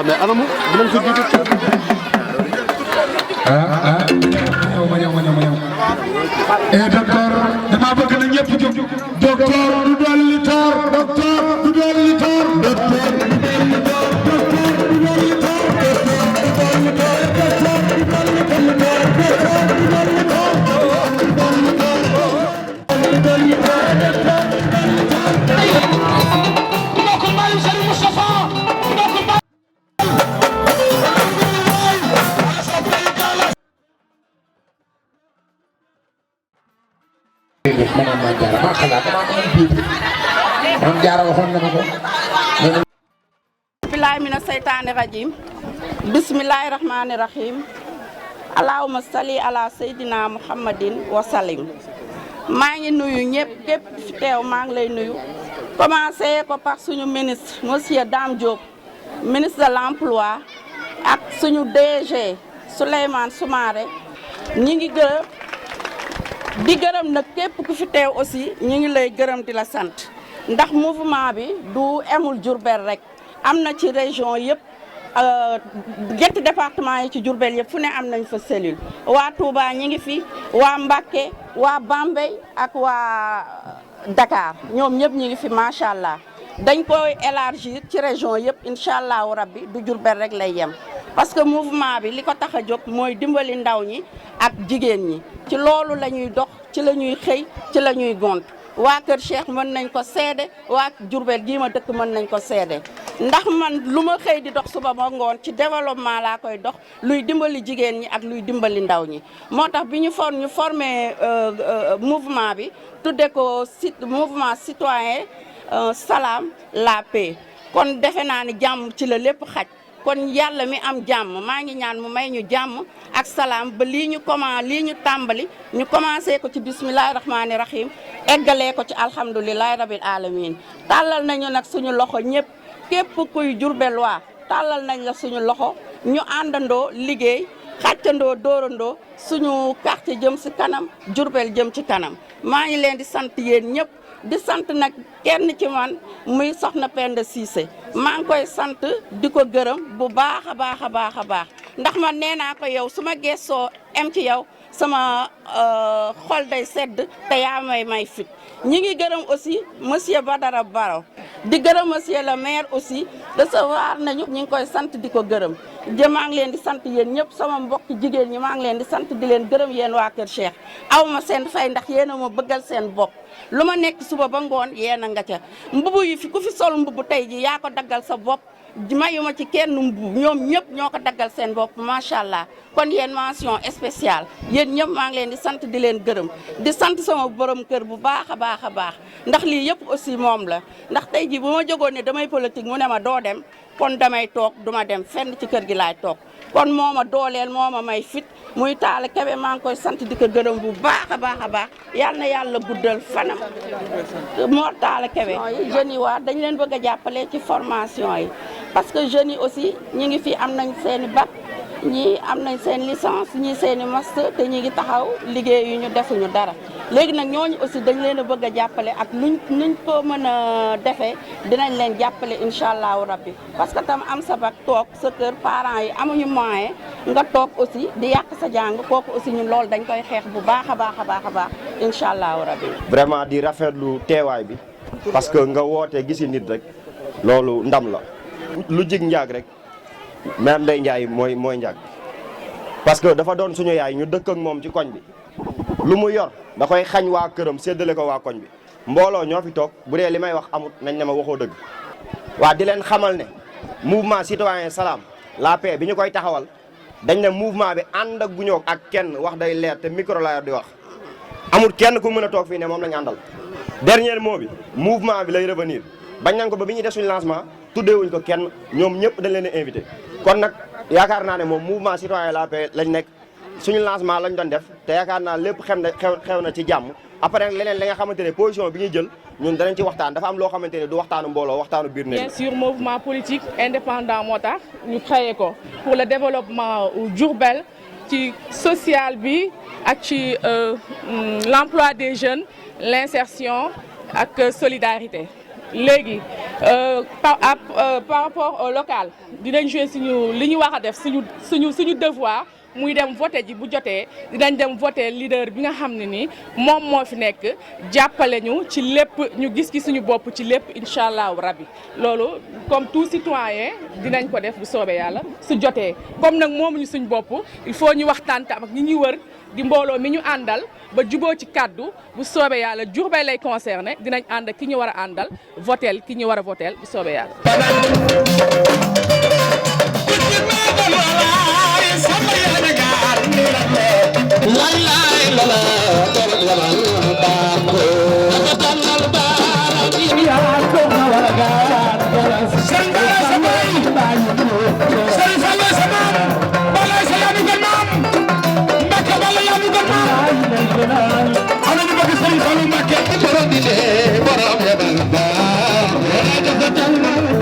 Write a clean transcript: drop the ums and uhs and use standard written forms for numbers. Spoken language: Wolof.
waaw mais anamu dinañ ko jiitu. ma ñëw. Docteur dama bëgg na ñëpp jóg. Docteur du dolli tor. Docteur du dolli tor. Docteur du dolli tor. Docteur du dolli tor. Docteur du dolli tor. bilaay mina seytaani rajim bismillahi rahmani rahim allahumma salli ala seydina muhammadin wa salim maa ngi nuyu ñëpp képp fi teew maa ngi lay nuyu commencé ko par suñu ministre monsieur Dame Diop ministre de l'emploi ak suñu DG Souleymane Soumaré ñi ngi di gërëm nag képp ku fi teew aussi ñi ngi lay gërëm di la sant ndax mouvement bi du emul Diourbel rek am na ci région yëpp ñetti département yi ci Diourbel yëpp fu ne am nañ fa cellule waa Touba ñi ngi fi waa Mbacke waa Bambey ak waa Dakar ñoom ñëpp ñi ngi fi macha allah dañ koy élargir ci région yëpp incha allahu rabbi du Diourbel rek lay yem parce que mouvement bi li ko tax a jóg mooy dimbali ndaw ñi ak jigéen ñi ci loolu la ñuy dox ci la ñuy xëy ci la ñuy gont waa Kër Cheikh mën nañ ko seede waa Diourbel gii ma dëkk mën nañ ko seede ndax man lu ma xëy di dox suba ba ngoon ci développement laa koy dox luy dimbali jigéen ñi ak luy dimbali ndaw ñi moo tax bi ñu formé mouvement bi tudde ko mouvement citoyen Salam la Paix kon defe naa ni jàmm ci la lépp xaj kon yàlla mi am jàmm maa ngi ñaan mu may ñu jàmm ak salaam ba lii ñu tàmbali ñu commencé ko ci bismillahi rahmaani rahim eggalee ko ci alhamdulilahi rabil alamin tàllal nañu nag suñu loxo ñëpp képp kuy Diourbelwaa tàllal nañ la suñu loxo ñu àndandoo liggéey xàccandoo dóorandoo suñu quartier jëm ci kanam Diourbel jëm ci kanam maa ngi leen di sant yéen ñëpp di sant nag kenn ci man muy soxna Penda Cissé maa ngi koy sant di ko gërëm bu baax a baax a baax a baax ndax man nee naa ko yow su ma gëstoo em ci yow sama xol day sedd te yaa may fit ñi ngi gërëm aussi monsieur Badara Baro di gërëm monsieur le maire aussi recevoir nañu ñi ngi koy sant di ko gërëm maa ngi leen di sant yéen ñëpp sama mbokki jigéen ñi maa ngi leen di sant di leen gërëm yéen waa Kër Cheikh aw ma seen fay ndax yéen a ma bëggal seen bopp lu ma nekk suba ba ngoon yéen a nga ca mbubu yi fi ku fi sol mbubu tey ji yaa ko daggal sa bopp mayuma ci kenn mbubu ñoom ñëpp ñoo ko daggal seen bopp macha allah kon yéen mention spéciale yéen ñëpp maa ngi leen di sant di leen gërëm di sant sama borom kër bu baax a baax a baax ndax lii yëpp aussi moom la ndax tey ji bu ma jógoon ne damay politique mu ne ma doo dem kon damay toog duma dem fenn ci kër gi laay toog kon moo ma dooleel moo ma may fit muy Talla Kebe maa ngi koy sant di ko gërëm bu baax a baax a baax yal na yàlla guddal fanam moo Talla Kebe jeunes yi waa dañ leen bëgg a jàppale ci formation yi parce que jeunes yi aussi ñi ngi fi am nañ seen i bac ñii am nañ seen licence ñii seen i master te ñi ngi taxaw liggéey yu ñu defuñu dara léegi nag ñooñu aussi dañ leen a bëgg a jàppale ak nuñ ko mën a defee dinañ leen jàppale incha allahu rabbi parce que tam am sa bac toog sa kër parents yi amuñu moyen nga toog aussi di yàq sa jàng kooku aussi ñun loolu dañ koy xeex bu baax a baax a baax a baax incha allahu rabbi vraiment di rafetlu teewaay bi parce que nga woote gisi nit rek loolu ndam la lu jig njaag rek même Ndeye Ndiaye mooy njaag parce que dafa doon suñu yaay ñu dëkk ak moom ci koñ bi lu mu yor da koy xañ waa këram séddale ko waa koñ bi mbooloo ñoo fi toog bu dee li may wax amut nañ ne ma waxoo dëgg waa di leen xamal ne mouvement citoyen Salam la Paix bi ñu koy taxawal dañ ne mouvement bi ànd ak gu ñëw ak kenn wax day leer te micro la yor di wax amul kenn ku mën a toog fii ne moom lañu àndal dernier mot bi mouvement bi lay revenir bañ nañ ko ba bi ñuy def suñu lancement tuddeewuñ ko kenn ñoom ñëpp dañ leen a invité kon nag yaakaar naa ne moom mouvement citoyen la Paix lañ nekk suñu lancement lañ doon def te yaakaar naa lépp xew na ci jàmm après nag leneen li nga xamante ne position bi ñuy jël ñun danañ ci waxtaan dafa am loo xamante ne du waxtaanu mbooloo waxtaanu biir ne bien sûr mouvement politique indépendant moo tax ñu créé ko pour le développement Diourbel ci social bi ak ci l'emploi des jeunes l'insertion ak solidarité léegi par rapport au local dinañ jouer suñu li ñu war a def suñu devoir muy dem voter ji bu jotee dinañ dem voter leader bi nga xam ne ni moom moo fi nekk jàppale ñu ci lépp ñu gis ci suñu bopp ci lépp incha allahu rabbi loolu comme tout citoyen dinañ ko def bu soobee yàlla su jotee comme nag moomuñu suñ bopp il faut ñu waxtaan ak ñi ñuy wër di mbooloo mi ñu àndal ba juboo ci kaddu bu soobee yàlla Diourbel lay concerné dinañ ànd ak ki ñu war a àndal votel ki ñu war a votel bu soobee yàlla. Ana ñu bëgg Serigne Fallou Mbacke